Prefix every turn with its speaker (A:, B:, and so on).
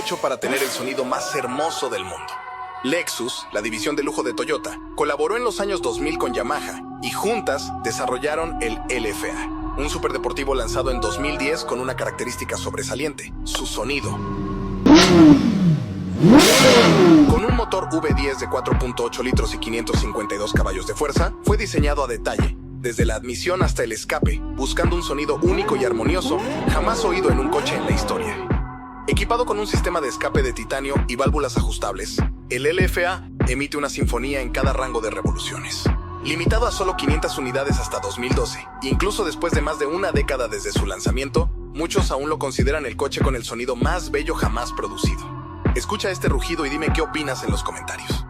A: hecho para tener el sonido más hermoso del mundo. Lexuz, la división de lujo de Toyota, colaboró en los años 2000 con Yamaha y juntas desarrollaron el LFA, un superdeportivo lanzado en 2010 con una característica sobresaliente: su sonido. Con un motor V10 de 4.8 litros y 552 caballos de fuerza, fue diseñado a detalle, desde la admisión hasta el escape, buscando un sonido único y armonioso, jamás oído en un coche en la historia. Equipado con un sistema de escape de titanio y válvulas ajustables, el LFA emite una sinfonía en cada rango de revoluciones. Limitado a solo 500 unidades hasta 2012, incluso después de más de una década desde su lanzamiento, muchos aún lo consideran el coche con el sonido más bello jamás producido. Escucha este rugido y dime qué opinas en los comentarios.